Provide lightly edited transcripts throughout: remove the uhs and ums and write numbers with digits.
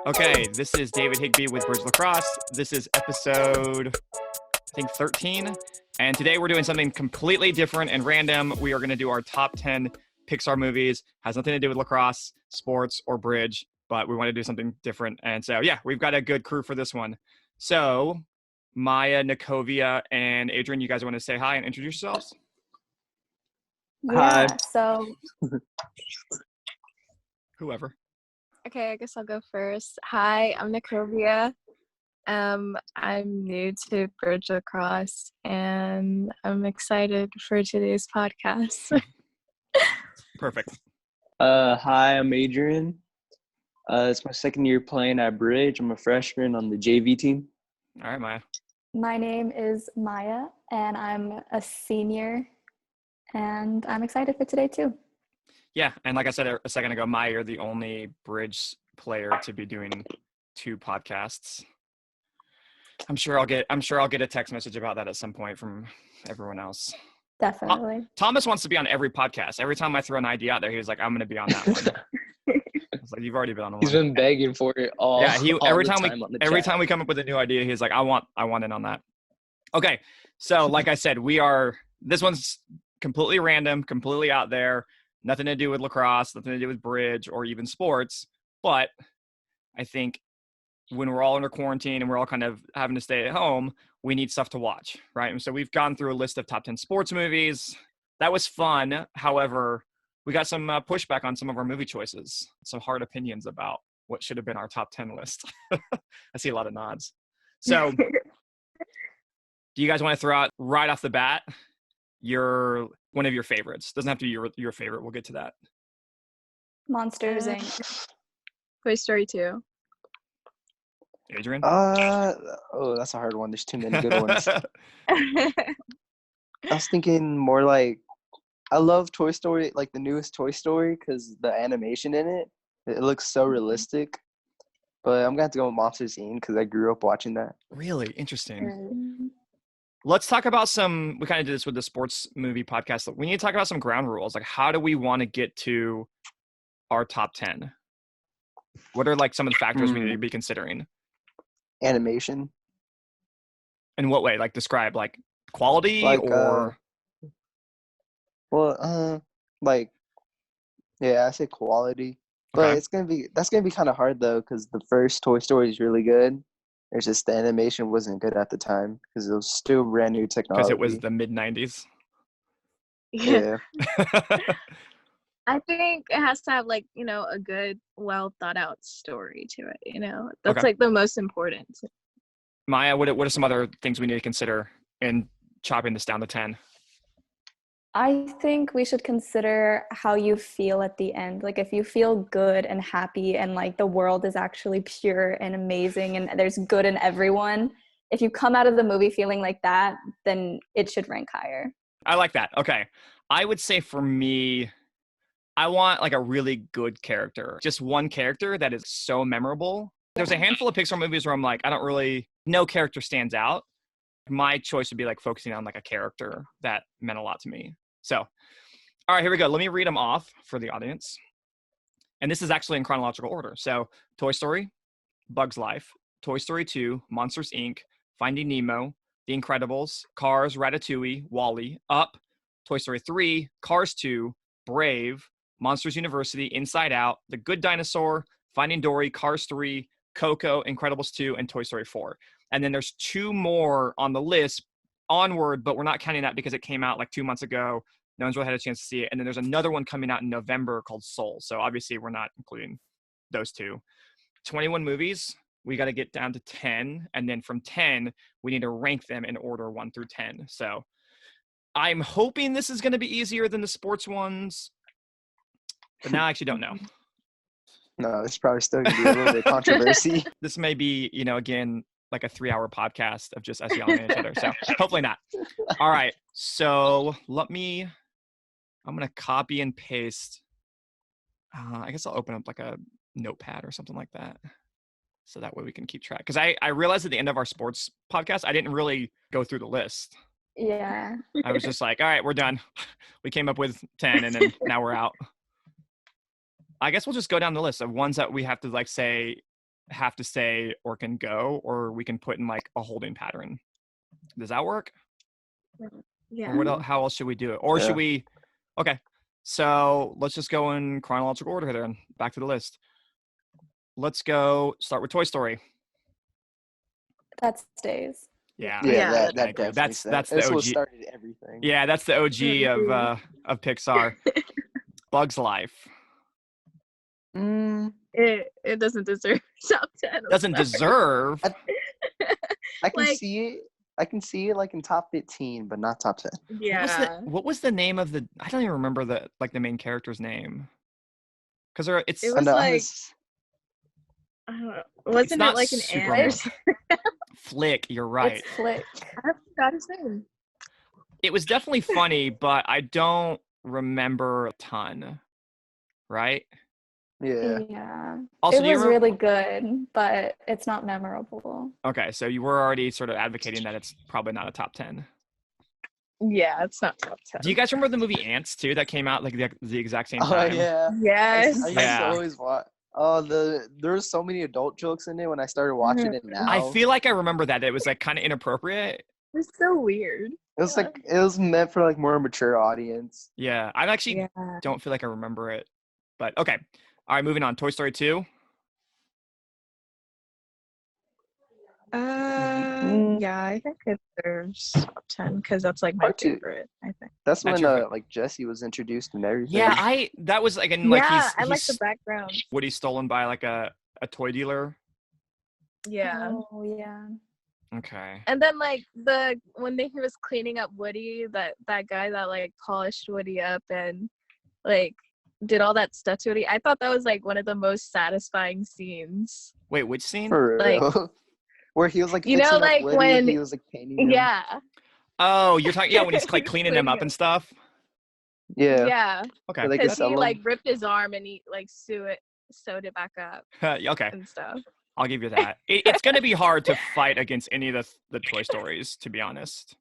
Okay, this is David Higbee with Bridge Lacrosse. This is episode, I think, 13. And today we're doing something completely different and random. We are going to do our top 10 Pixar movies. Has nothing to do with lacrosse, sports, or bridge, but we want to do something different. And so, yeah, we've got a good crew for this one. So, Maya, Nikovia, and Adrian, you guys want to say hi and introduce yourselves? Yeah, Hi. so, Whoever. okay, I guess I'll go first. Hi, I'm Nikovia. I'm new to Bridge Lacrosse, and I'm excited for today's podcast. Perfect. Hi, I'm Adrian. It's my second year playing at Bridge. I'm a freshman on the JV team. All right, Maya. My name is Maya, and I'm a senior, and I'm excited for today too. Yeah, and like I said a second ago, Maya, you're the only bridge player to be doing 2 podcasts. I'm sure I'll get a text message about that at some point from everyone else. Definitely. Thomas wants to be on every podcast. Every time I throw an idea out there, he's like, "I'm going to be on that one." I was like, "You've already been on one." He's been begging for it all. Yeah, every the time we come up with a new idea, he's like, "I want in on that." Okay, so like I said, this one's completely random, completely out there. Nothing to do with lacrosse, nothing to do with bridge or even sports. But I think when we're all under quarantine and we're all kind of having to stay at home, we need stuff to watch, right? And so we've gone through a list of top 10 sports movies. That was fun. However, we got some pushback on some of our movie choices, some hard opinions about what should have been our top 10 list. I see a lot of nods. So do you guys want to throw out right off the bat one of your favorites? Doesn't have to be your favorite. We'll get to that. Monsters Inc. Toy Story 2. Adrian? That's a hard one. There's too many good ones. I was thinking more like, I love Toy Story, like the newest Toy Story, because the animation in it looks so realistic. But I'm going to have to go with Monsters Inc. because I grew up watching that. Really interesting. Let's talk about we kind of did this with the sports movie podcast. We need to talk about some ground rules. Like, how do we want to get to our top 10? What are like some of the factors we need to be considering? Animation. In what way? Like, describe like quality or? I say quality, but Okay. that's gonna be kind of hard though, because the first Toy Story is really good. It's just the animation wasn't good at the time because it was still brand new technology. Because it was the mid-90s. Yeah. I think it has to have a good, well thought out story to it. That's Okay. like the most important. Maya, what are some other things we need to consider in chopping this down to 10? I think we should consider how you feel at the end. Like if you feel good and happy and like the world is actually pure and amazing and there's good in everyone, if you come out of the movie feeling like that, then it should rank higher. I like that. Okay. I would say for me, I want like a really good character. Just one character that is so memorable. There's a handful of Pixar movies where I'm like, no character stands out. My choice would be like focusing on like a character that meant a lot to me. So, all right, here we go. Let me read them off for the audience. And this is actually in chronological order. So, Toy Story, Bug's Life, Toy Story 2, Monsters, Inc., Finding Nemo, The Incredibles, Cars, Ratatouille, Wall-E, Up, Toy Story 3, Cars 2, Brave, Monsters University, Inside Out, The Good Dinosaur, Finding Dory, Cars 3, Coco, Incredibles 2, and Toy Story 4. And then there's 2 more on the list, Onward, but we're not counting that because it came out like 2 months ago. No one's really had a chance to see it. And then there's another one coming out in November called Soul. So obviously we're not including those 2. 21 movies, we got to get down to 10. And then from 10, we need to rank them in order 1 through 10. So I'm hoping this is going to be easier than the sports ones. But now I actually don't know. No, it's probably still going to be a little bit controversy. This may be, again, like a 3-hour podcast of just us yelling at each other. So hopefully not. All right. So I'm going to copy and paste. I guess I'll open up like a notepad or something like that. So that way we can keep track. Because I realized at the end of our sports podcast, I didn't really go through the list. Yeah. I was just like, all right, we're done. We came up with 10 and then now we're out. I guess we'll just go down the list of ones that we have to like say, or can go, or we can put in like a holding pattern. Does that work? Yeah. Or what else, how else should we do it? Or Yeah. should we? Okay, so let's just go in chronological order here. Then back to the list. Let's go start with Toy Story. That stays. Yeah, Yeah, that I agree. definitely That's said. the That's what OG. started everything. Yeah, that's the OG of Pixar. Bugs Life It doesn't deserve top 10. I'm doesn't sorry. deserve. I can Like- see it. I can see it like in top 15, but not top 10. Yeah. What was the name of the? I don't even remember the main character's name. Because it's It I was know, like- I don't know. Wasn't not it like an super ant? or much. something? Flick. You're right. It's Flick. I forgot his name. It was definitely funny, but I don't remember a ton. Right. Yeah. Yeah. Also, It do you was remember? really good, but it's not memorable. Okay, so you were already sort of advocating that it's probably not a top 10. Yeah, it's not top 10. Do you guys remember the movie Ants too that came out like the exact same Oh time? yeah. Yes. I used Yeah. to always watch. Oh, there's so many adult jokes in it when I started watching it now. I feel like I remember that it was like kind of inappropriate. It's so weird. it was like it was meant for like more mature audience. Yeah, I actually Yeah. don't feel like I remember it. But okay. All right, moving on. Toy Story 2. Yeah, I think it deserves top 10 because that's like my Part two. favorite, I think. That's That's when your like Jesse was introduced and everything. Yeah, that was like in like yeah, I like he's the background. Woody's stolen by like a toy dealer. Yeah. Oh, yeah. Okay. And then like when he was cleaning up Woody, that guy that like polished Woody up and like did all that stuff to Woody, I thought that was like one of the most satisfying scenes. Wait, which scene? For Like- real. Where he was like You know, fixing up like, Woody, when- he was like painting him. Yeah. Oh, you're talking when he's like He's cleaning him up cleaning and stuff. Yeah. Yeah. Okay. So they could Because sell he him. like ripped his arm and he like sewed it back up Okay. and stuff. I'll give you that. It's going to be hard to fight against any of the Toy Stories, to be honest.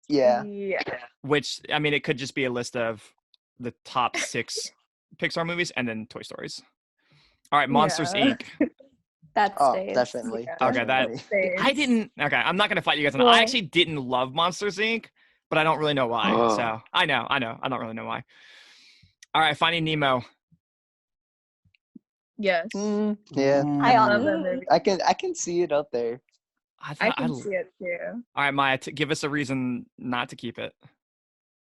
Yeah. Yeah. Which, I mean, it could just be a list of the top 6 Pixar movies and then Toy Stories. All right, Monsters, Yeah. Inc. That Oh, stays. definitely. Yeah. Okay, that- definitely. I didn't. Okay, I'm not going to fight you guys on that. I Well- actually didn't love Monsters, Inc., but I don't really know why. Oh. So I know. I don't really know why. All right, Finding Nemo. Yes. Yeah. I love that movie. I can see it up there. I I thought, can see it too. All right, Maya, give us a reason not to keep it.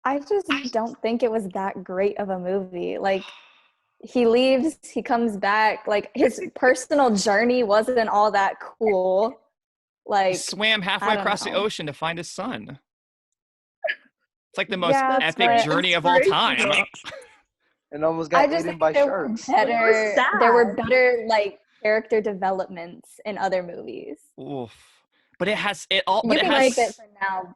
I just don't think it was that great of a movie. Like, he leaves, he comes back. Like, his personal journey wasn't all that cool. He Like, swam I halfway don't across the know. ocean to find his son. It's like the most Yeah, epic but- journey of all time. Inspirational. And almost I got just eaten think by there were sharks. better. sad. There were better like character developments in other movies. Oof. But it has it all. You But it can has. like it for now.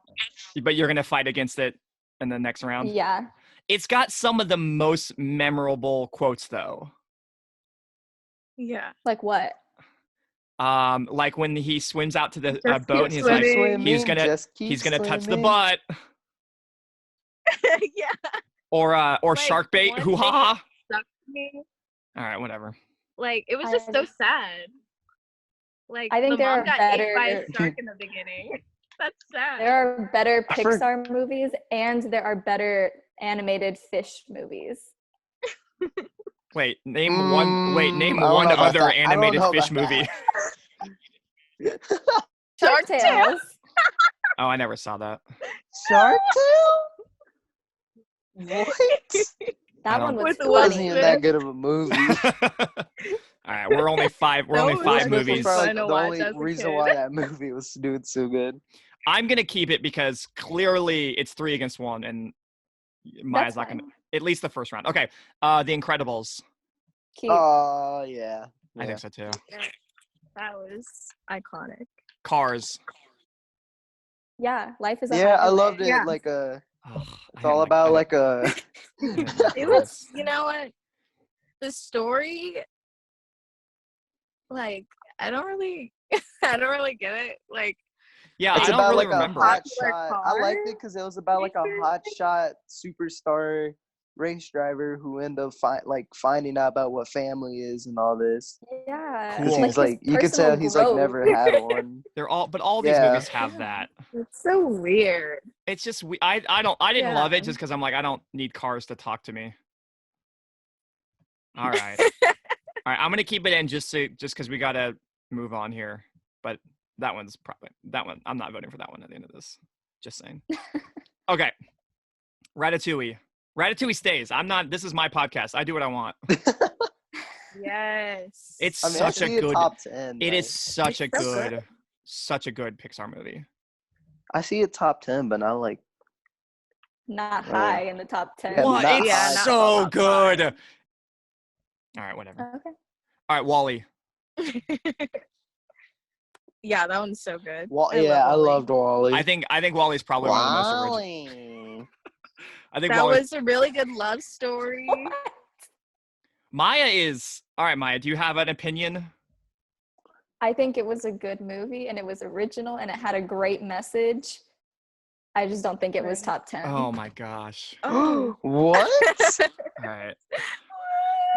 But you're gonna fight against it in the next round. Yeah. It's got some of the most memorable quotes, though. Yeah. Like what? Like when he swims out to the Just boat and keep he's like, swimming. he's gonna touch the butt, Yeah. or Like, shark bait, one hoo ha ha. Stuck to me. All right, whatever. Like it was just so sad. Like I think the there mom are got ate by a better- shark in the beginning. That's sad. There are better I've heard- Pixar movies and there are better animated fish movies. Wait, name one. Wait, name I don't one know about other that. I don't animated know fish about movie. that. Shark Tale. Tales. Oh, I never saw that. Shark Tale? What? That don't- one was With the It wasn't funny. even that good of a movie. All right, we're only 5. We're That only was 5 just movies. fun. Probably to the watch only as a reason kid. why that movie was doing so good. I'm gonna keep it because clearly it's 3 against 1, and Maya's That's not gonna. fine. At least the first round. Okay. The Incredibles. Cute. Oh yeah. I think so too. That was iconic. Cars. Yeah, life is a Yeah, I highway. loved it. Yeah. Like Ugh, it's all about like a. It was, you know what? The story, like, I don't really get it. Like, Yeah, It's I don't about really like a remember hot it. Popular shot. I liked car? it because it was about like a hot shot superstar, race driver who end up finding out about what family is and all this. Yeah. Cool. Because he's his you could tell personal he's growth. never had one. But all these Yeah. movies have that. It's so weird. It's just I didn't love it just because I'm like, I don't need cars to talk to me. All right. All right, I'm gonna keep it in just because we gotta move on here. But that one. I'm not voting for that one at the end of this. Just saying. Okay. Ratatouille. Ratatouille stays. I'm not. This is my podcast. I do what I want. Yes. It's I mean, such I a see good. top 10. It is It's such a good Pixar movie. I see it top 10, but not like. Not Oh. high in the top 10. Yeah, What? not It's high, so not good. high. All right, whatever. Okay. All right, Wall-E. Yeah, that one's so good. I loved Wall-E. I think Wall-E's probably one of the most original. Wall-E. I think That Wall-E. was a really good love story. Maya is all right. Maya, do you have an opinion? I think it was a good movie and it was original and it had a great message. I just don't think it was top 10. Oh my gosh. Oh. What? All right.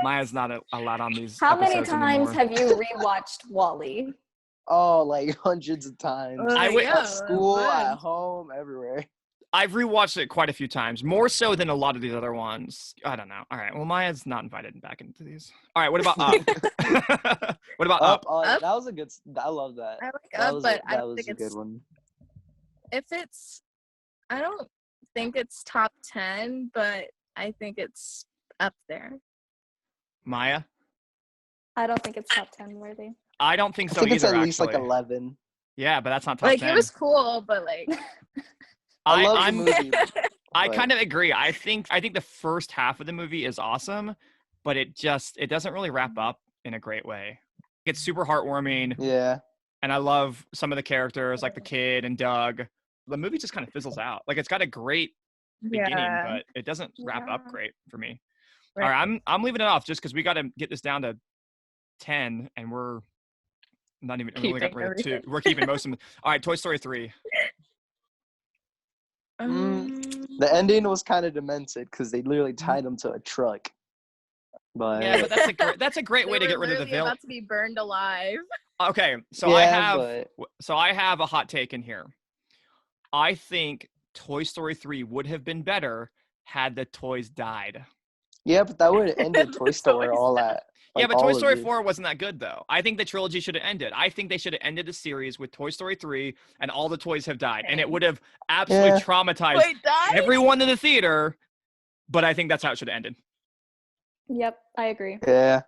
Maya's not allowed on these. How many episodes times anymore. have you rewatched Wall-E? Oh, like hundreds of times. I went- yeah, At school, fun. at home, everywhere. I've rewatched it quite a few times, more so than a lot of these other ones. I don't know. All right. Well, Maya's not invited back into these. All right. What about Up? What about Up? Up? That was a good. I love that. I like That Up, was but I that don't was think a good it's. one. If it's, I don't think it's top 10, but I think it's up there. Maya? I don't think it's top 10 worthy. I don't think I so think either. it's at least actually. like 11. Yeah, but that's not top Like 10. it was cool, but like. I love the I'm- movie. I but- kind of agree. I think the first half of the movie is awesome, but it doesn't really wrap up in a great way. It's super heartwarming, Yeah. and I love some of the characters, like the kid and Doug. The movie just kind of fizzles out. Like it's got a great beginning, Yeah. but it doesn't wrap up Yeah. great for me. Right. All right, I'm leaving it off just because we got to get this down to 10, and we're not even we only got Keeping rid of 2. everything. We're keeping most of them. All right, Toy Story 3. The ending was kind of demented because they literally tied him to a truck. But Yeah, but that's a great way to They get were rid of the literally villain. about to be burned alive. Okay, so yeah, I have a hot take in here. I think Toy Story 3 would have been better had the toys died. but that would have ended Toy Story all that. Yeah, like, but all Toy of Story it. 4 wasn't that good though. I think the trilogy should have ended. I think they should have ended the series with Toy Story 3 and all the toys have died. And it would have absolutely Yeah. traumatized Wait, died? everyone in the theater. But I think that's how it should have ended. Yep, I agree. Yeah,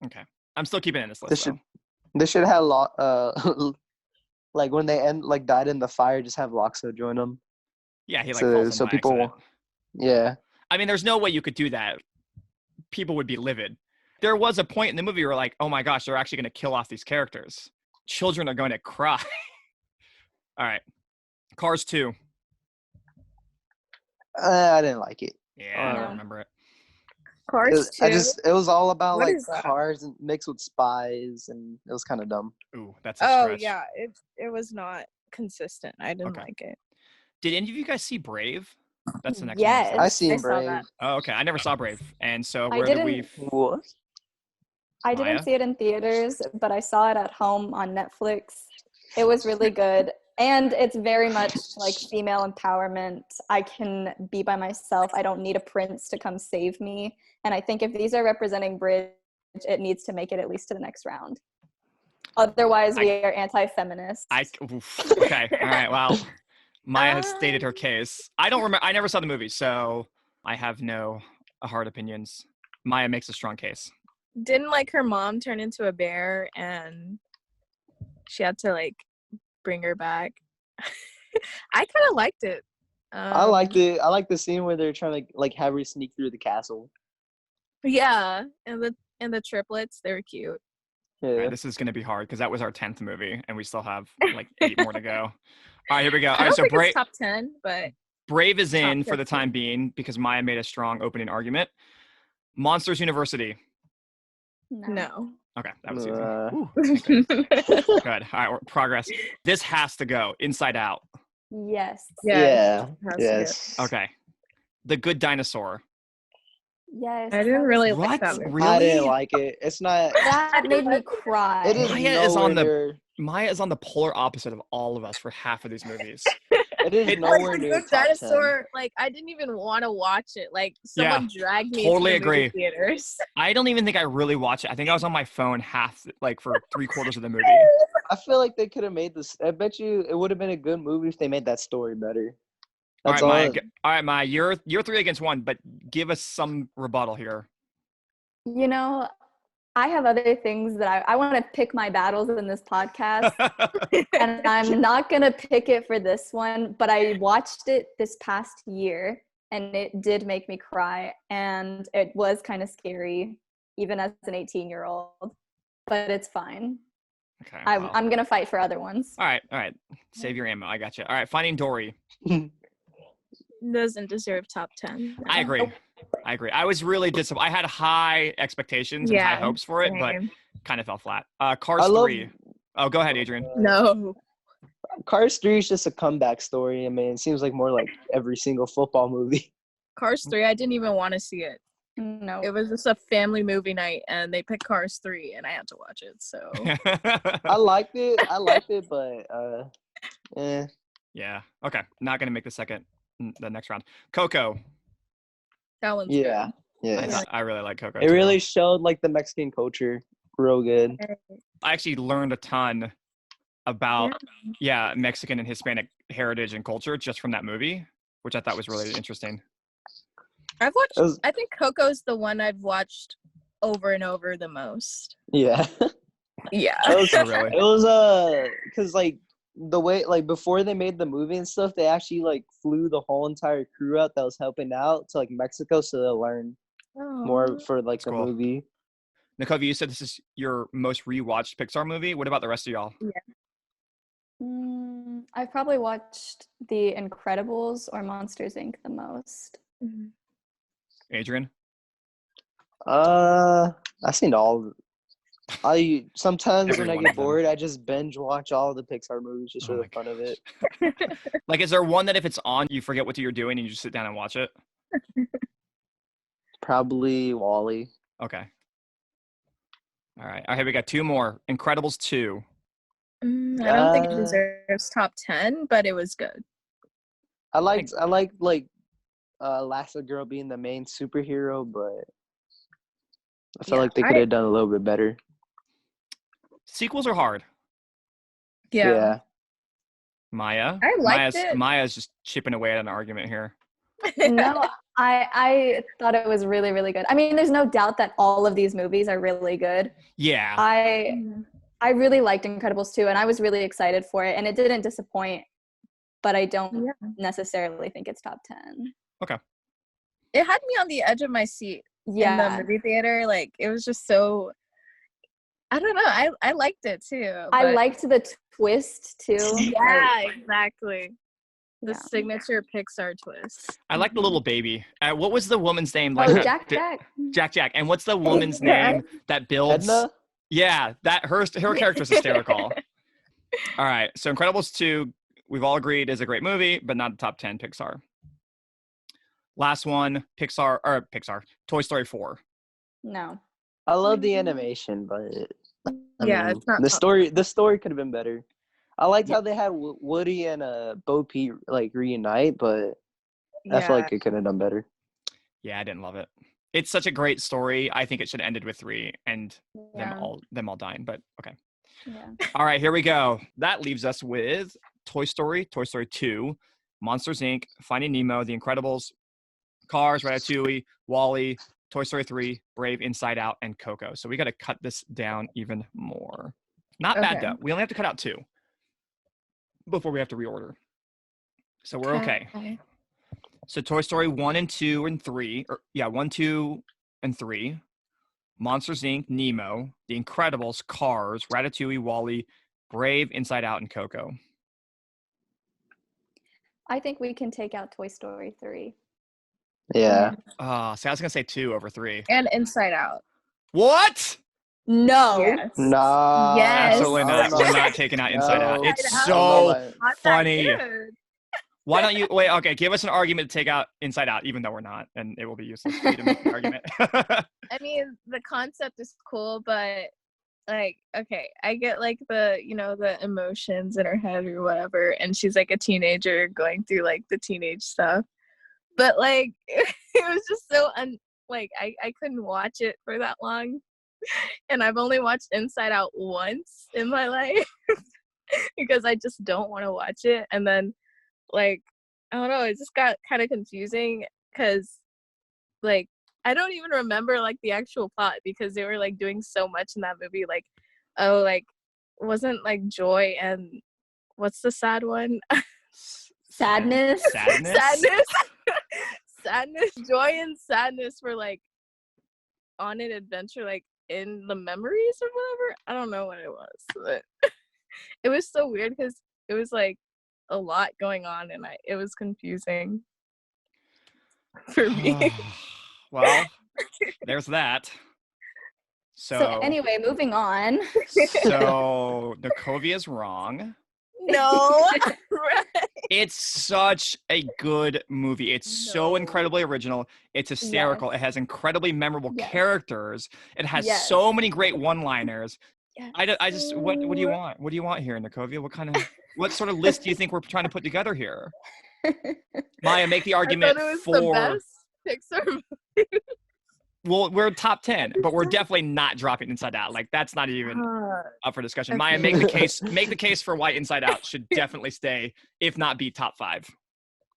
Okay. I'm still keeping it in this they list should. though. They should have like when they died in the fire, just have Loxo join them. Yeah, he So- falls in so by people- accident. Yeah. I mean, there's no way you could do that. People would be livid. There was a point in the movie where like, oh my gosh, they're actually going to kill off these characters. Children are going to cry. All right. Cars 2. I didn't like it. Yeah, I don't No. remember it. Cars 2. It was all about What like is that? cars and mixed with spies, and it was kind of dumb. Ooh, that's a Oh stretch. yeah, it was not consistent. I didn't Okay. like it. Did any of you guys see Brave? That's the next Yes. one. I seen saw Brave. that. Oh, okay. I never saw Brave. And so I where did didn't- we... What? I Maya? didn't see it in theaters, but I saw it at home on Netflix. It was really good. And it's very much like female empowerment. I can be by myself. I don't need a prince to come save me. And I think if these are representing Bridge, it needs to make it at least to the next round. Otherwise, we are anti-feminist. Okay. All right. Well, Maya has stated her case. I don't remember. I never saw the movie, so I have no hard opinions. Maya makes a strong case. Didn't like her mom turn into a bear and she had to like bring her back. I kind of liked it. I liked it. I like the scene where they're trying to like have her sneak through the castle. Yeah, and the triplets, they were cute. Yeah. All right, this is going to be hard because that was our 10th movie, and we still have like 8 more to go. All right, here we go. All I right, don't so think Brave. it's top 10, but Brave is in Top for the 15. time being because Maya made a strong opening argument. Monsters University. no. Okay, that was easy. Uh, Ooh, okay, good. All right, progress. This has to go. Inside Out. Yes. Yeah. Yeah. has to Yes. Okay. The Good Dinosaur. Yes. I didn't really like What? that movie. Really? I didn't like it. It's not. That made me cry. It is Maya is nowhere on the- near. Maya is on the polar opposite of all of us for half of these movies. It is It- nowhere Like, near the top 10. dinosaur, like I didn't even want to watch it. Like someone dragged me totally into the movie agree. theaters. I don't even think I really watched it. I think I was on my phone for 3/4 of the movie. I feel like they could have made this. I bet you it would have been a good movie if they made that story better. That's All right, Maya, you're 3 against 1, but give us some rebuttal here. You know, I have other things that I want to pick my battles in this podcast, and I'm not going to pick it for this one, but I watched it this past year, and it did make me cry, and it was kind of scary, even as an 18-year-old, but it's fine. Okay. I'm going to fight for other ones. All right. Save your ammo. I got you. All right, Finding Dory. Doesn't deserve top 10. I agree. I was really disappointed. I had high expectations and high hopes for it, but same. kind of fell flat. Cars I love- 3. Oh, go ahead, Adrian. No. Cars 3 is just a comeback story. I mean, it seems like more like every single football movie. Cars 3, I didn't even want to see it. No. It was just a family movie night, and they picked Cars 3, and I had to watch it. So I liked it, but Yeah. Okay. Not gonna make the next round. Coco. that one's yeah, yeah. I really like Coco. It too. really showed like the Mexican culture real good. good. I actually learned a ton about Mexican and Hispanic heritage and culture just from that movie, which I thought was really interesting. I've watched. It was- I think Coco's the one I've watched over and over the most. Yeah. Yeah. It was Oh, really? it was because like the way like before they made the movie and stuff, they actually like flew the whole entire crew out that was helping out to like Mexico so they'll learn more for like the cool. movie. Nicole, you said this is your most rewatched Pixar movie. What about the rest of y'all? I've probably watched The Incredibles or Monsters Inc. the most. Mhm. Adrian? I've seen all. I sometimes Every when I one get of them. bored, I just binge watch all the Pixar movies just Oh for my the fun of it. Like, is there one that if it's on, you forget what you're doing and you just sit down and watch it? Probably Wall-E. Okay. All right. Here we got 2 more. Incredibles 2. I don't think it deserves top 10, but it was good. I liked Elastigirl being the main superhero, but I feel like they could have done a little bit better. Sequels are hard. Yeah. Maya? I liked it. Maya's just chipping away at an argument here. No, I thought it was really, really good. I mean, there's no doubt that all of these movies are really good. Yeah. I really liked Incredibles 2, and I was really excited for it, and it didn't disappoint, but I don't necessarily think it's top 10. Okay. It had me on the edge of my seat in the movie theater. Like, it was just so, I don't know. I liked it too. I liked the twist too. Yeah, exactly. The Yeah. signature Pixar twist. I like the little baby. What was the woman's name? Oh, Jack. Jack. And what's the woman's name that builds? Edna? Yeah, her character is hysterical. All right, so Incredibles 2, we've all agreed is a great movie, but not the top 10 Pixar. Last one, Toy Story 4. No. I love the animation, but It's not the top story. The story could have been better. I liked how they had Woody and Bo Peep like reunite, but I feel like it could have done better. Yeah, I didn't love it. It's such a great story. I think it should have ended with 3 and them all dying, but okay. Yeah. All right, here we go. That leaves us with Toy Story, Toy Story 2, Monsters, Inc., Finding Nemo, The Incredibles, Cars, Ratatouille, Wall-E, Toy Story 3, Brave, Inside Out, and Coco. So we got to cut this down even more. Not bad, though. We only have to cut out 2 before we have to reorder. So we're okay. So Toy Story 1 and 2 and 3, 1, 2, and 3, Monsters, Inc., Nemo, The Incredibles, Cars, Ratatouille, Wall-E, Brave, Inside Out, and Coco. I think we can take out Toy Story 3. Yeah. See, I was going to say 2 over 3. And Inside Out. What? No. Yes. Nah. Yes. Absolutely not. No. We're not taking out Inside Out. No. It's I don't so know about- Not that funny. good. Why don't you wait? Okay, give us an argument to take out Inside Out, even though we're not, and it will be useless for you to make the argument. I mean, the concept is cool, but like, okay, I get like the, the emotions in her head or whatever, and she's like a teenager going through like the teenage stuff. But like, it was just so I couldn't watch it for that long. And I've only watched Inside Out once in my life because I just don't want to watch it. And then like, I don't know, it just got kind of confusing because like I don't even remember like the actual plot because they were like doing so much in that movie. Like, oh, like wasn't like joy and what's the sad one? Sadness. Sadness, joy and sadness were like on an adventure, like in the memories or whatever. I don't know what it was, but it was so weird because it was like a lot going on and it was confusing for me. Well, there's that. So anyway, moving on. So Nicovia's wrong. No. It's such a good movie. It's so incredibly original. It's hysterical. Yes. It has incredibly memorable characters. It has so many great one-liners. Yes. I just what do you want? What do you want here, Nikovia? What sort of list do you think we're trying to put together here? Maya, make the argument I thought it was for the best Pixar movie. Well, we're top 10, but we're definitely not dropping Inside Out. Like that's not even up for discussion. Okay. Maya, make the case for why Inside Out should definitely stay, if not be top 5.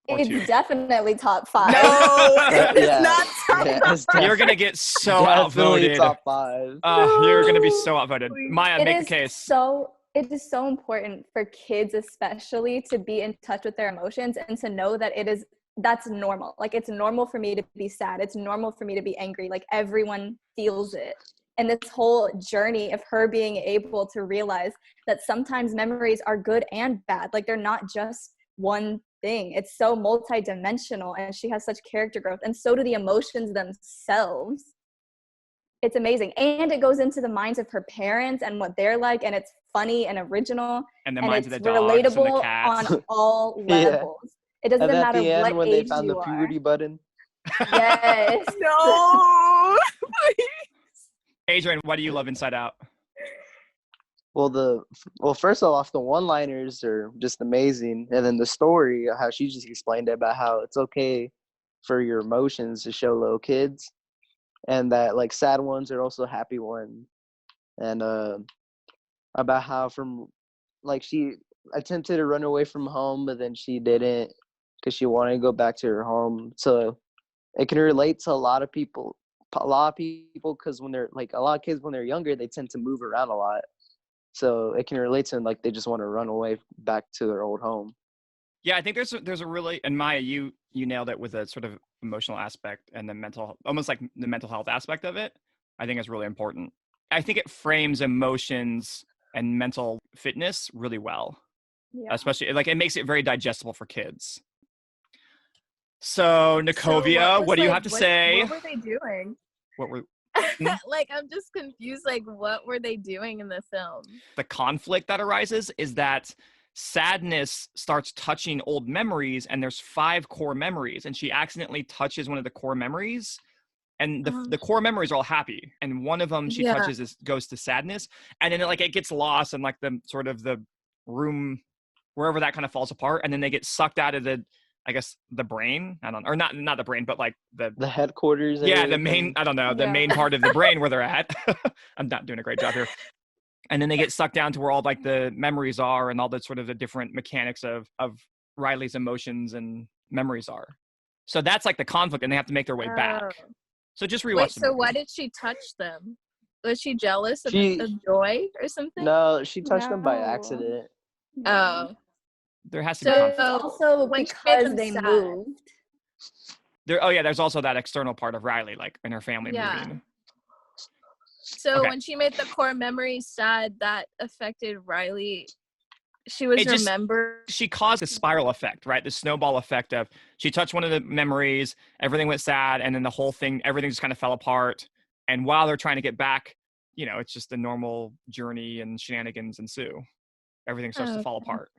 It's definitely top 5. No, it's not top 5. You're gonna get so outvoted. Top 5. You're gonna be so outvoted. Maya, make the case. It is so important for kids, especially, to be in touch with their emotions and to know that that's normal. Like, it's normal for me to be sad. It's normal for me to be angry. Like, everyone feels it. And this whole journey of her being able to realize that sometimes memories are good and bad. Like, they're not just one thing. It's so multidimensional, and she has such character growth. And so do the emotions themselves. It's amazing. And it goes into the minds of her parents and what they're like, and it's funny and original. And the and minds it's of the dogs relatable and the cats. on all levels. It doesn't matter at the end, what when age they found you the are. puberty button. Yes. No. Adrian, why do you love Inside Out? Well, first off, the one-liners are just amazing, and then the story, how she just explained it about how it's okay for your emotions to show little kids, and that like sad ones are also happy ones, and about how from like she attempted to run away from home, but then she didn't because she wanted to go back to her home. So it can relate to a lot of people because when they're like a lot of kids when they're younger, they tend to move around a lot. So it can relate to them, like they just want to run away back to their old home. Yeah, I think there's a really, and Maya, you nailed it with a sort of emotional aspect and the almost like the mental health aspect of it. I think is really important. I think it frames emotions and mental fitness really well. Yeah. Especially like it makes it very digestible for kids. So Nikovia, what do you have to say? What were they doing? Like, I'm just confused. Like, what were they doing in the film? The conflict that arises is that sadness starts touching old memories, and there's 5 core memories, and she accidentally touches one of the core memories, and the core memories are all happy, and one of them she touches goes to sadness, and then it gets lost in like the sort of the room wherever that kind of falls apart, and then they get sucked out of the, I guess, the brain. I don't know, or not the brain, but like the headquarters. Yeah, the main. I don't know, the main part of the brain where they're at. I'm not doing a great job here. And then they get sucked down to where all like the memories are, and all the sort of the different mechanics of Riley's emotions and memories are. So that's like the conflict, and they have to make their way back. So just rewatch. Wait, so why did she touch them? Was she jealous of Joy or something? No, she touched them by accident. Oh. There has to be conflict. Also because they moved. There's also that external part of Riley, like in her family moving. So when she made the core memory sad, that affected Riley. She was remembered. She caused the spiral effect, right? The snowball effect of she touched one of the memories, everything went sad, and then the whole thing, everything just kind of fell apart. And while they're trying to get back, it's just a normal journey and shenanigans ensue. Everything starts to fall apart.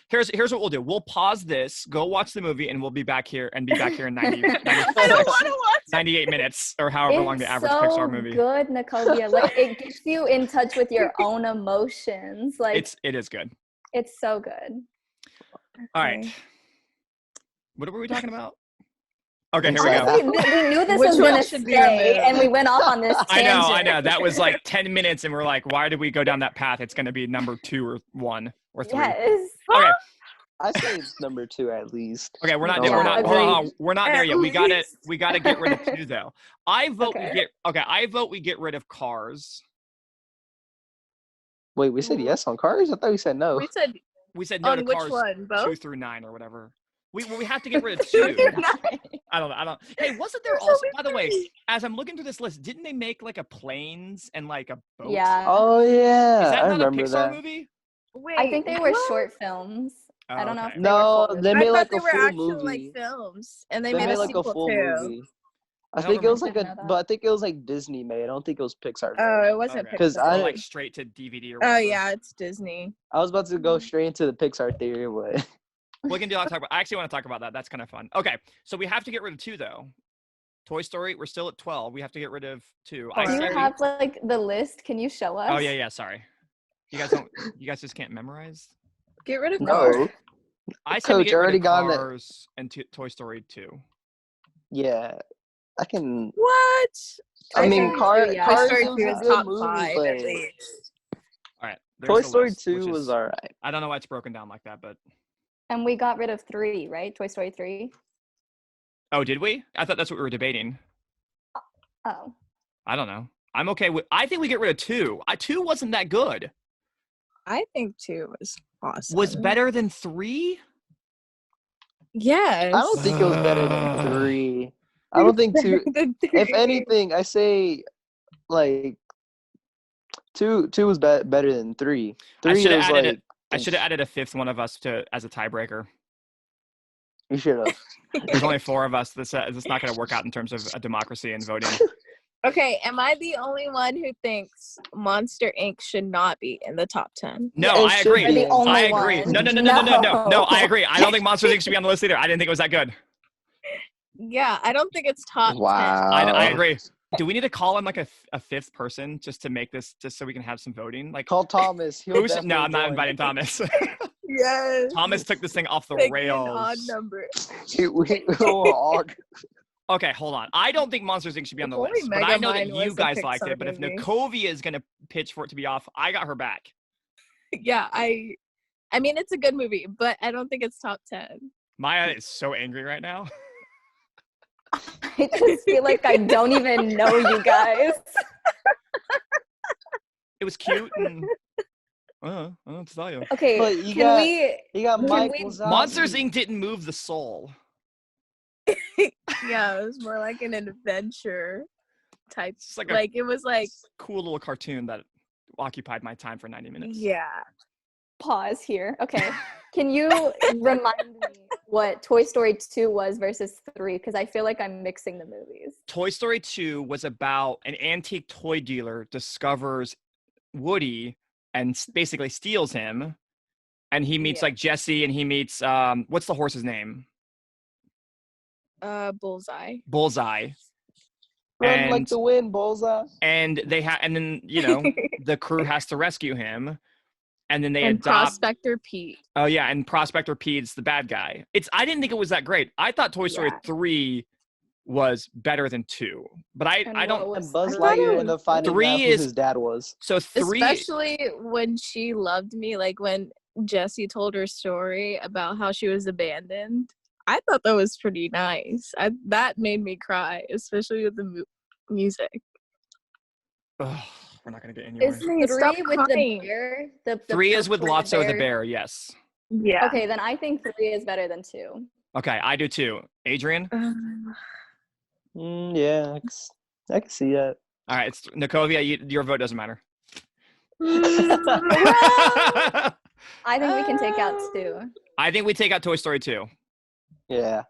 Here's what we'll do. We'll pause this, go watch the movie, and we'll be back here in 90, I don't want to watch 98 minutes or however long the average Pixar movie. It's so good, Nicovia. Like, it gets you in touch with your own emotions. Like, it is good. it's so good. All right. What were we talking about? Okay, here we go. Honestly, we knew this Which was one going to should be removed? stay, and we went off on this tangent. I know. That was like 10 minutes, and we're like, why did we go down that path? It's going to be number 2 or 1 or 3. Yes. Okay. I say it's number 2 at least. Okay, we're not Yeah, we're not there yet. We got to get rid of 2 though. I vote we get rid of Cars. Wait, we said yes on Cars? I thought we said no. We said no on to which Cars one? Both? 2 through 9 or whatever. We have to get rid of 2. I don't. Hey, wasn't there also, by the way, as I'm looking through this list, didn't they make like a planes and like a boat? Yeah. Oh yeah, Is that I not a remember Pixar that. movie? Wait, I think they were what? short films. Oh, I don't know okay. if they No, were full. they I made thought like they a were full actual movie. like films, and they They made made a like a sequel full too. movie. I I don't think it was remember. like I didn't know that. but I think it was like Disney made. I don't think it was Pixar made. Oh, it wasn't Okay. Because Pixar. Or like straight to DVD or Oh whatever. yeah, it's Disney. I was about to go straight into the Pixar theory, but We can do. I actually want to talk about that. That's kind of fun. Okay, so we have to get rid of 2 though. Toy Story. We're still at 12. We have to get rid of 2. Do Do you Sorry. have like the list? Can you show us? Oh yeah. Sorry. You guys don't. You guys just can't memorize. Get rid of no. Cars. I said we Coach, get rid already of gone there. Cars and Toy Story 2. Yeah, I can. What? I mean, Story Cars. 2, yeah. Toy Cars Story was 2 a is good top movie, 5 but at least. All right. there's Toy the Story list, 2 which was is- alright. I don't know why it's broken down like that, but And we got rid of 3, right? Toy Story 3. oh, did we? I thought that's what we were debating. Oh. I don't know. I'm okay with. I think we get rid of 2. 2 wasn't that good. I think 2 was awesome. Was better than 3. Yes. I don't think it was better than 3. I don't think 2. If anything, I say like 2 was better than 3. 3 should have was added like I should have added a 5th one of us as a tiebreaker. you should have. There's only 4 of us. This is not going to work out in terms of a democracy and voting. Okay, am I the only one who thinks Monster Inc. should not be in the top 10? No, It I should agree. be. You're the only I agree. one. No, I agree. I don't think Monsters Inc. should be on the list either. I didn't think it was that good. Yeah, I don't think it's top 10. Wow. I agree. Do we need to call in like a 5th person just to make this, just so we can have some voting? Like, Call Thomas. He'll no, definitely I'm not join. inviting Thomas. Yes. Thomas took this thing off the Pick an odd rails. number. We will all- Okay, hold on. I don't think Monsters Inc. should be on the If only list, but I know that Megamind was you a guys liked Pixar it. But if movie. Nikovia is going to pitch for it to be off, I got her back. Yeah, I mean, it's a good movie, but I don't think it's top 10. Maya is so angry right now. I just feel like I don't even know you guys. It was cute and I don't know what to tell you. Okay, But you can got- we? You got Can Mike we- Wazowski. Monsters Inc. didn't move the soul. Yeah, it was more like an adventure type. It's just like Like, it was like, cool little cartoon that occupied my time for 90 minutes. yeah. Pause here. Okay, can you remind me what Toy Story 2 was versus 3? Because I feel like I'm mixing the movies. Toy Story 2 was about an antique toy dealer discovers Woody and basically steals him. And he meets Yeah. like Jesse and he meets, what's the horse's name? Bullseye. Bullseye. Run like And- the wind, Bullseye. And and then, the crew has to rescue him. And then they And adopt. Prospector Pete. Oh yeah, and Prospector Pete's the bad guy. I didn't think it was that great. I thought Toy Story Yeah. 3 was better than 2, but And I don't. what was And Buzz I thought it Lightyear was- ended up finding 3 out who is- his dad was. So 3. Especially when she loved me, like when Jessie told her story about how she was abandoned. I thought that was pretty nice. That made me cry, especially with the music. Ugh, we're not gonna get anywhere. Is Hey, 3 stop with the crying. bear? The 3 is with purple Lotso the bear. Yes. Yeah. Okay, then I think 3 is better than 2. Okay, I do too. Adrian. Yeah, I can see that. All right, it's Nikovia. Your vote doesn't matter. I think we can take out 2. I think we take out Toy Story 2. Yeah.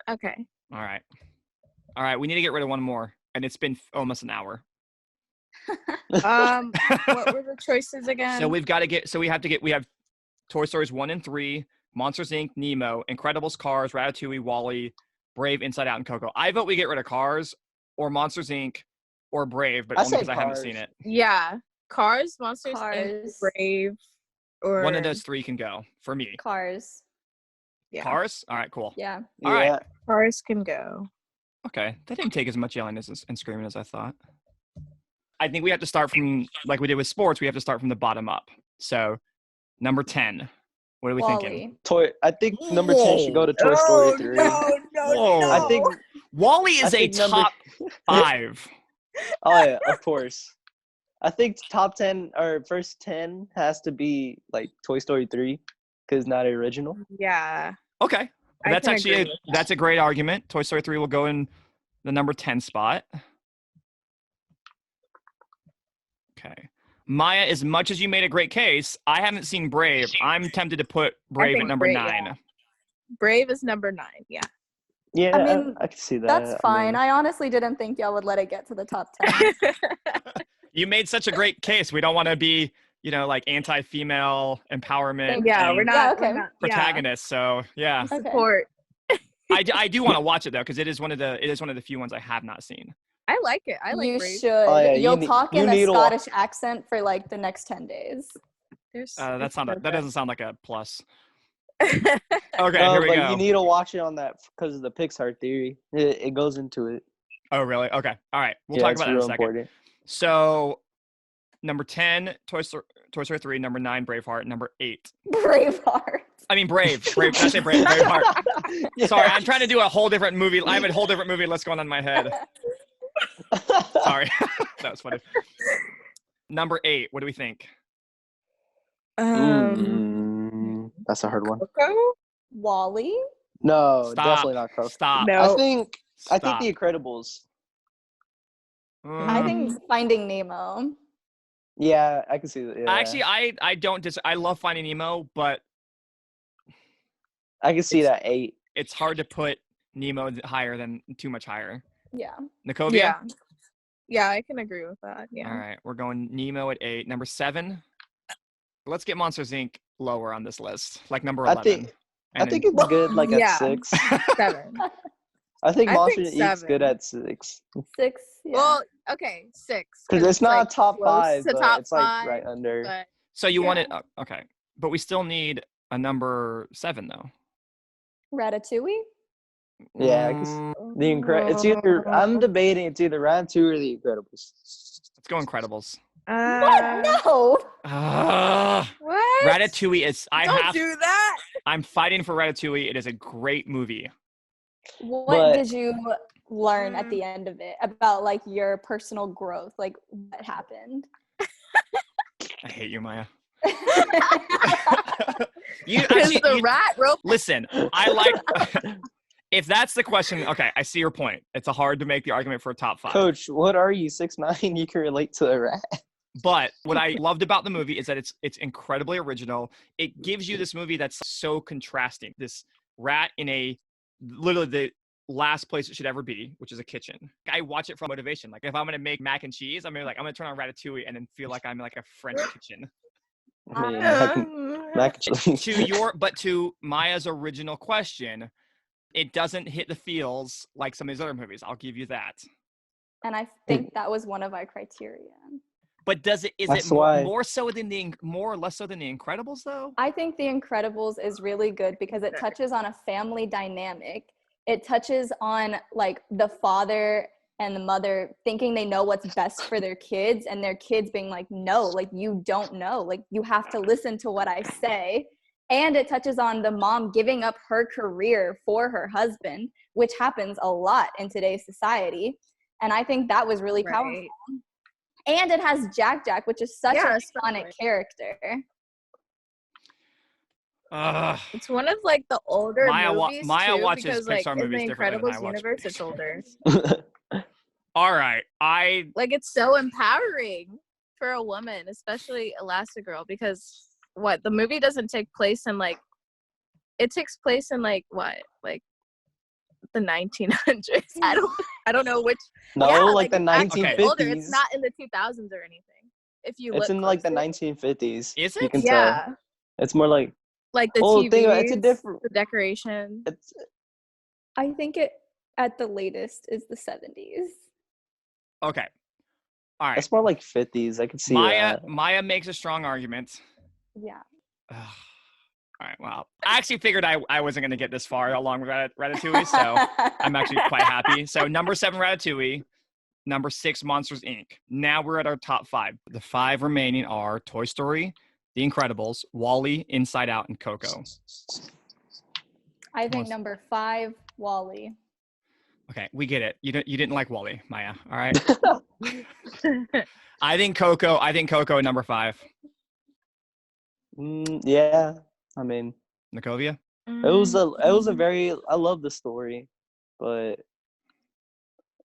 Okay. All right. We need to get rid of one more, and it's been almost an hour. What were the choices again? So we have Toy Stories 1 and 3, Monsters, Inc., Nemo, Incredibles, Cars, Ratatouille, Wall-E, Brave, Inside Out, and Coco. I vote we get rid of Cars or Monsters, Inc. or Brave, but I only say because I haven't Cars. seen it. Yeah. Cars, Monsters, Inc., Cars. Brave, or One of those three can go for me. Cars. yeah. Cars? All right, cool. Yeah. All right. Cars can go. Okay. That didn't take as much yelling and screaming as I thought. I think we have to start from, like we did with sports, we have to start from the bottom up. So, number 10. What are we thinking? I think number 10 should go to Toy Story 3. Whoa. I think Wall-E is a top 5. Oh yeah, of course. I think top 10 or first 10 has to be like Toy Story 3 because not original. Yeah. Okay. I That's can actually agree with that. that's a great argument. Toy Story 3 will go in the number 10 spot. Okay. Maya, as much as you made a great case, I haven't seen Brave. I'm tempted to put Brave at think number Brave, 9. yeah. Brave is number 9. Yeah. Yeah, I mean, I can see that. That's fine. I mean, I honestly didn't think y'all would let it get to the top 10. You made such a great case. We don't want to be, like anti-female empowerment. Yeah, and we're not. Yeah, okay. We're not protagonists. So yeah, Okay. Support. I do want to watch it though because it is one of the few ones I have not seen. I like it. I like You Brave. should. Oh, yeah, You'll you talk need in a to Scottish accent for like the next 10 days. That it's doesn't sound like a plus. so Okay, no, here we but go. you need to watch it on that because of the Pixar theory. It goes into it. Oh really? Okay. All right. We'll Yeah, talk it's about that in a real second. important. So, number 10, Toy Story 3. Number 9, Braveheart. Number 8. Braveheart. I mean, Brave. Did I say Brave? Braveheart. Yeah. Sorry, I'm trying to do a whole different movie. I have a whole different movie list going on in my head. Sorry. That was funny. Number 8. What do we think? That's a hard one. Coco? Wall-E. No, Stop. definitely not Coco. Stop. No. I think Stop. The Incredibles. I think Finding Nemo. Yeah, I can see that. Yeah. Actually, I don't I love Finding Nemo, but I can see that 8. it's hard to put Nemo higher than too much higher. Yeah. Nicovia? Yeah. Yeah, I can agree with that. Yeah. All right, we're going Nemo at 8. Number 7. Let's get Monsters Inc. lower on this list, like number 11. I think it's good like Yeah. at 6. 7. I think I Monster think Inc.'s good 7. at 6. 6. Yeah. Well, okay, 6. Because it's not like top close 5, to but top it's like 5, right under. But So you want Yeah. it, okay. But we still need a number 7, though. Ratatouille. Yeah, 'cause it's either, I'm debating it's either Ratatouille or The Incredibles. Let's go Incredibles. What? No. What? Ratatouille is, Don't do that. I'm fighting for Ratatouille. It is a great movie. What But- did you learn at the end of it about like your personal growth? Like what happened? I hate you, Maya. Is the rat rope? Listen, I like, if that's the question, okay, I see your point. It's hard to make the argument for a top 5. Coach, what are you, 6'9"? You can relate to a rat. But what I loved about the movie is that it's incredibly original. It gives you this movie that's so contrasting. This rat in literally the last place it should ever be, which is a kitchen. I watch it for motivation. Like if I'm gonna make mac and cheese, I'm gonna turn on Ratatouille and then feel like I'm in like a French kitchen. I mean, mac and cheese. To Maya's original question, it doesn't hit the feels like some of these other movies. I'll give you that. And I think that was one of our criteria. But is That's it why- more or less so than The Incredibles though? I think The Incredibles is really good because it touches on a family dynamic. It touches on like the father and the mother thinking they know what's best for their kids and their kids being like, no, like you don't know, like you have to listen to what I say. And it touches on the mom giving up her career for her husband, which happens a lot in today's society. And I think that was really powerful. And it has Jack Jack, which is such an iconic character. It's one of like the older movies Maya too, watches because like Pixar in the movies differently than I Incredibles watch universe, Pixar. it's older. All right, Like it's so empowering for a woman, especially Elastigirl, because the movie doesn't take place in like, it takes place in like what, like the 1900s. I don't know which. No, yeah, like the it's actually 1950s. older. It's not in the 2000s or anything. If you look It's in like the closely. 1950s. Is You it? can Yeah. tell. It's more like Like the Well, TVs, think about it, it's a different. the decoration. It's I think it at the latest is the 70s. Okay. All right. It's more like 50s. I could see that. Maya makes a strong argument. Yeah. All right. Well, I actually figured I wasn't going to get this far along with Ratatouille, so I'm actually quite happy. So number 7, Ratatouille. Number 6, Monsters, Inc. Now we're at our top 5. The 5 remaining are Toy Story, The Incredibles, WALL-E, Inside Out, and Coco. I think number 5, WALL-E. Okay, we get it. You didn't like WALL-E, Maya. All right. I think Coco at number 5. Yeah, I mean, Nikovia? it was a very. I love the story, but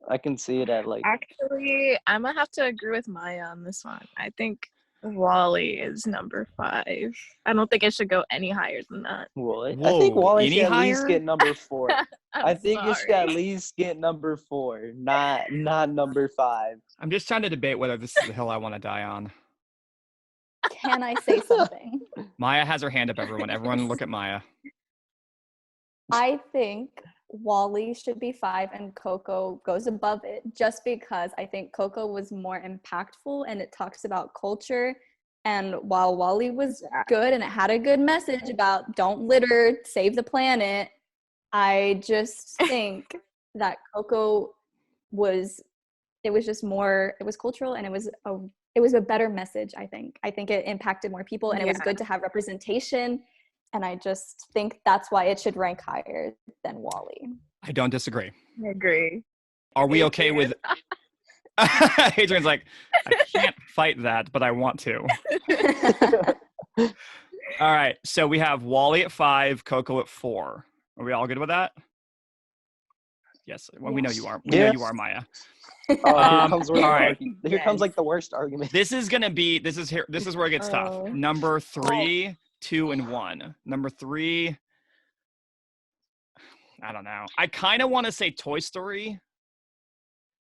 I can see it at like. Actually, I'm gonna have to agree with Maya on this one. I think WALL-E is number 5. I don't think it should go any higher than that. What? Whoa, I think WALL-E any should at higher? least get number 4. I think it should at sorry. least get number 4, not number 5. I'm just trying to debate whether this is the hill I want to die on. Can I say something? Maya has her hand up, everyone. Everyone look at Maya. I think WALL-E should be 5 and Coco goes above it just because I think Coco was more impactful and it talks about culture. And while WALL-E was good and it had a good message about don't litter, save the planet, I just think that Coco was just more, it was cultural and it was a better message, I think. I think it impacted more people and it was good to have representation. And I just think that's why it should rank higher than WALL-E. I don't disagree. I agree. Are we okay with Adrian's like, I can't fight that, but I want to. All right. So we have WALL-E at 5, Coco at 4. Are we all good with that? Yes. Well, we know you are. We know you are, Maya. Oh, here comes like the worst argument. This is where it gets tough. Number 3, 2, and 1. Number 3, I don't know. I kind of want to say Toy Story.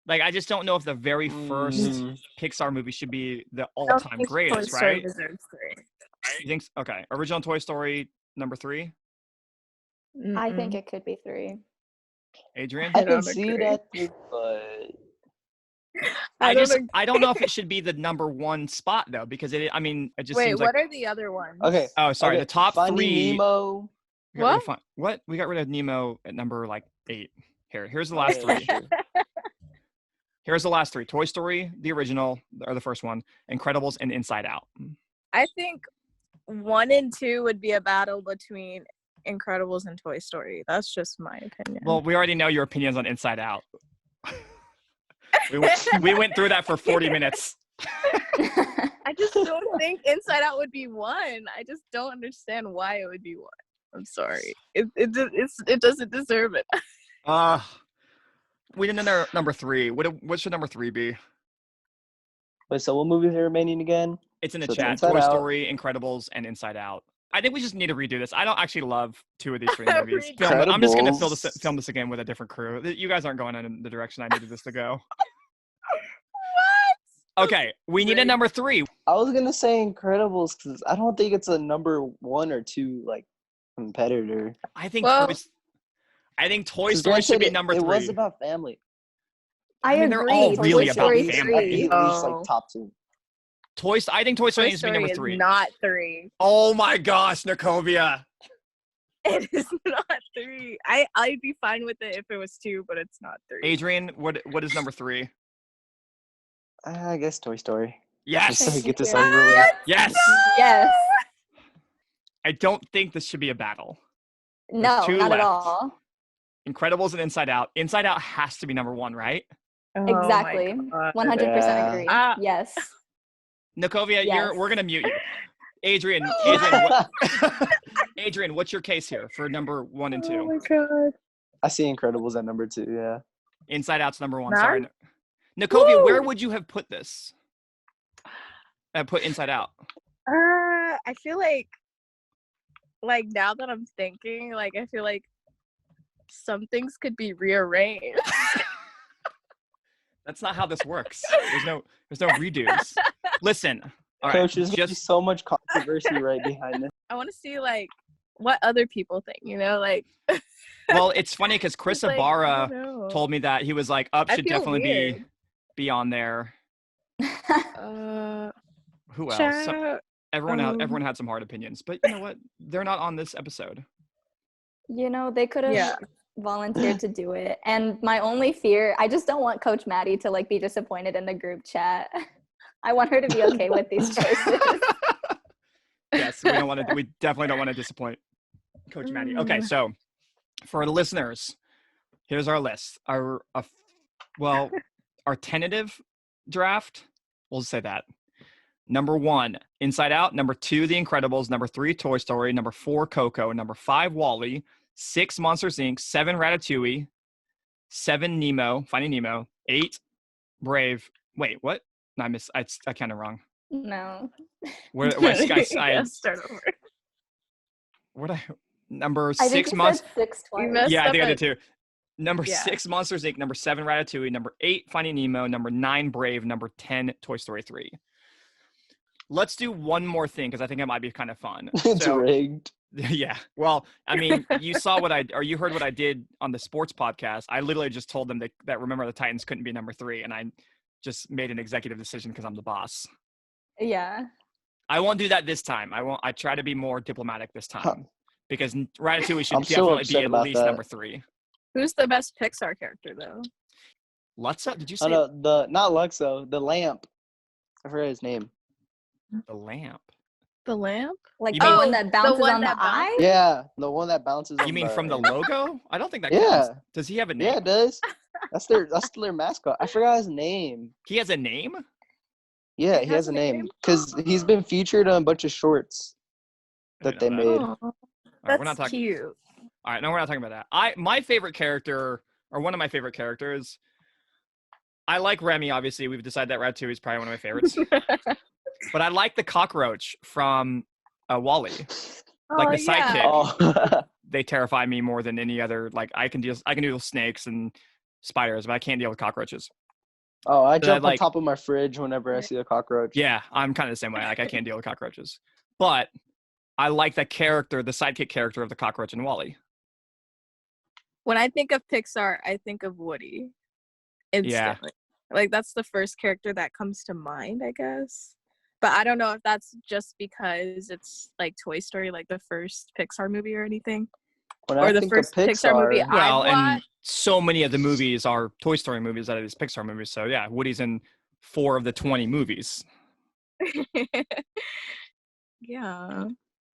Like, I just don't know if the very first Pixar movie should be the all-time greatest, right? Toy Story deserves 3. You think? Okay. Original Toy Story, number 3. I think it could be 3. Adrian? I can see that, but I don't know if it should be the number 1 spot though, because it just Wait, seems like. what are the other ones? okay. Oh, sorry. Okay. The top Finding 3. Nemo. What? We got rid of Nemo at number like 8. Here's the last 3. Here's the last 3. Toy Story, the original, or the first one, Incredibles, and Inside Out. I think 1 and 2 would be a battle between Incredibles and Toy Story. That's just my opinion. Well, we already know your opinions on Inside Out. we went through that for 40 minutes. I just don't think Inside Out would be 1. I just don't understand why it would be 1. I'm sorry. It doesn't deserve it. We didn't know number 3. What should number 3 be? Wait, so what movies are remaining again? It's in the So chat. Inside Toy Out. Story, Incredibles, and Inside Out. I think we just need to redo this. I don't actually love 2 of these 3 movies. I'm just going to film this again with a different crew. You guys aren't going in the direction I needed this to go. What? Okay, we need a number 3. I was gonna say Incredibles because I don't think it's a number 1 or 2 like competitor. I think Toy 'Cause Story should be granted, number 3. It was about family. I mean, agree. they're all Toy really about Story family. At least Oh. like top 2. I think Toy Story needs to be number is 3. not 3. Oh my gosh, Nikovia. It is not 3. I'd be fine with it if it was 2, but it's not 3. Adrian, what is number 3? I guess Toy Story. Yes. Just so we get this you. over with. Yes. Yes. I don't think this should be a battle. No, 2 not left. at all. Incredibles and Inside Out. Inside Out has to be number 1, right? Oh Exactly. my God. 100% Yeah. agree. Yes. Nikovia, Yes. we're gonna mute you. Adrian, Adrian, what's your case here for number 1 and 2? Oh my God. I see Incredibles at number 2. Yeah. Inside Out's number 1. Nah. Sorry, Nikovia. Woo! Where would you have put this? Put Inside Out. I feel like now that I'm thinking, like I feel like some things could be rearranged. That's not how this works. There's no redos. Listen, all right, Coach, there's gonna be so much controversy right behind this. I want to see like what other people think, you know, like. Well, it's funny because Chris Like, I Ibarra don't know. told me that he was like, Up I should feel definitely weird. be on there. Who else? Shout, Everyone had some hard opinions, but you know what? They're not on this episode. You know, they could have Yeah. volunteered to do it. And my only fear, I just don't want Coach Maddie to like be disappointed in the group chat. I want her to be okay with these choices. Yes, we definitely don't want to disappoint Coach Maddie. Okay, so for the listeners, here's our list. Our tentative draft, we'll just say that. Number 1, Inside Out. Number 2, The Incredibles. Number 3, Toy Story. Number 4, Coco. Number 5, WALL-E. 6, Monsters, Inc. 7, Ratatouille. 7, Nemo, Finding Nemo. 8, Brave. Wait, what? No, I counted wrong. No. Start over. Number I 6 think you months. said 6 twice. Yeah, I think I did too. Number 6, Monsters, Inc. Number 7, Ratatouille. Number 8, Finding Nemo. Number 9, Brave. Number 10, Toy Story 3. Let's do one more thing because I think it might be kind of fun. It's rigged. Yeah. Well, I mean, you heard what I did on the sports podcast. I literally just told them that Remember the Titans couldn't be number 3, and I just made an executive decision because I'm the boss. Yeah. I won't do that this time. I try to be more diplomatic this time because Ratatouille should I'm so definitely be upset at about least that. number 3. Who's the best Pixar character though? Lutza? Did you say not Luxo, the lamp. I forgot his name. the lamp? The lamp? Like You the mean- one that bounces one on the that eye? Yeah, the one that bounces. You mean from the logo? I don't think that Yeah. counts. Does he have a name? Yeah, it does. That's their mascot. I forgot his name. He has a name? Yeah, He he has has a a name name? because he's been featured on a bunch of shorts I that didn't they know made. Oh, All right, that's we're not talking. cute. All right, no, we're not talking about that. My favorite character, or one of my favorite characters, I like Remy, obviously. We've decided that Ratatouille is probably one of my favorites. But I like the cockroach from WALL-E. Like the sidekick. Oh, They terrify me more than any other. Like I can deal with snakes and spiders, but I can't deal with cockroaches. oh! I But jump like- on top of my fridge whenever I see a cockroach. Yeah, I'm kind of the same way. Like I can't deal with cockroaches. But I like that character, the sidekick character of the cockroach in WALL-E. When I think of Pixar, I think of Woody. Instantly. Like that's the first character that comes to mind, I guess. But I don't know if that's just because it's like Toy Story, like the first Pixar movie or anything. When Or I the think first of Pixar movie Well, I've and watched. so many of the movies are Toy Story movies that are these Pixar movies. So yeah, Woody's in 4 of the 20 movies. Yeah.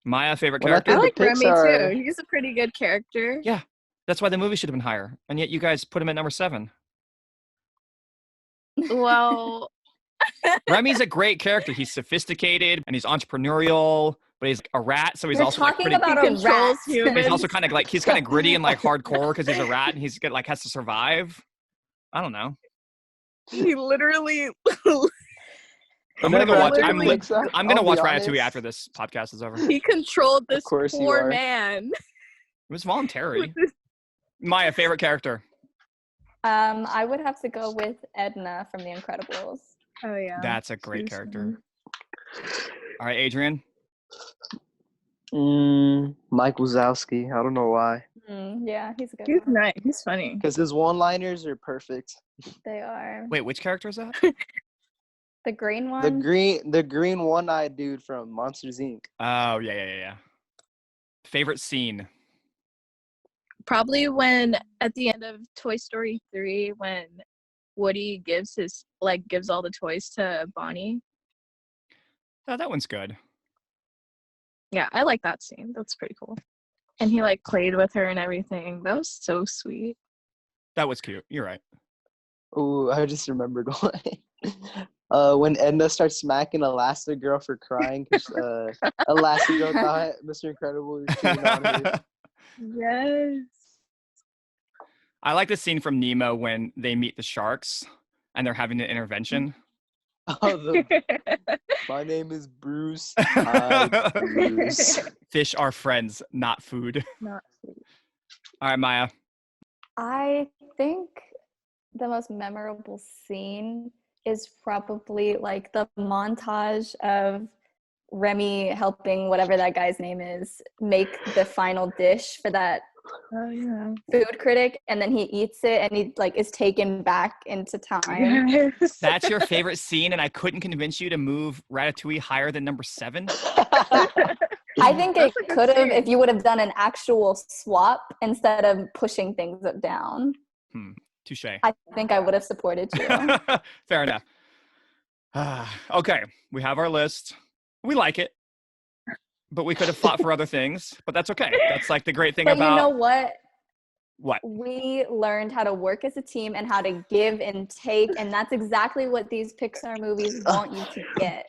Maya, favorite When I character? I think like of Remy Pixar- too. He's a pretty good character. Yeah, that's why the movie should have been higher. And yet you guys put him at number 7. Well, Remy's a great character. He's sophisticated and he's entrepreneurial, but he's a rat, so he's You're also like talking pretty. about he a controls rat. humans. He's also kind of like he's kind of gritty and like hardcore because he's a rat and he's like has to survive. I don't know. He literally I'm gonna go Whenever I watch. think I'm of like, Pixar, I'm gonna I'll watch be Ratatouille honest, after this podcast is over. he controlled this course you poor are. man. It was voluntary. Maya, favorite character? I would have to go with Edna from The Incredibles. Oh yeah. That's a great She's character. All right, Adrian. Mike Wazowski. I don't know why. Yeah, he's a good He's one. nice. He's funny. Because his one-liners are perfect. They are. Wait, which character is that? The green one? The green one-eyed dude from Monsters Inc. Oh yeah. Favorite scene? Probably when at the end of Toy Story 3 when Woody gives all the toys to Bonnie. Oh, that one's good. Yeah, I like that scene. That's pretty cool. And he like played with her and everything. That was so sweet. That was cute. You're right. Ooh, I just remembered one. When Edna starts smacking Elastigirl for crying because Elastigirl thought Mr. Incredible was cheating on her. Yes. I like the scene from Nemo when they meet the sharks and they're having an intervention. Oh, my name is Bruce. Hi, Bruce. Fish are friends, not food. Not sweet. All right, Maya. I think the most memorable scene is probably like the montage of Remy helping whatever that guy's name is make the final dish for that Oh yeah. food critic, and then he eats it and he like is taken back into time. Yes. That's your favorite scene, and I couldn't convince you to move Ratatouille higher than number 7? I think That's it a good could have scene. if you would have done an actual swap instead of pushing things down. Touche. I think I would have supported you. Fair enough. Okay, we have our list. We like it, but we could have fought for other things, but that's okay. That's like the great thing But about you know what? what? We learned how to work as a team and how to give and take, and that's exactly what these Pixar movies want you to get.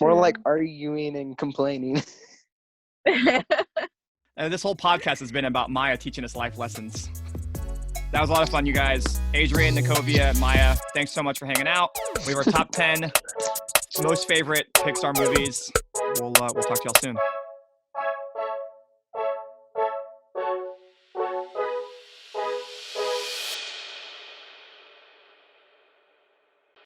More like arguing and complaining. This whole podcast has been about Maya teaching us life lessons. That was a lot of fun, you guys. Adrian, Nikovia, Maya, thanks so much for hanging out. We have our top 10 most favorite Pixar movies. We'll talk to y'all soon.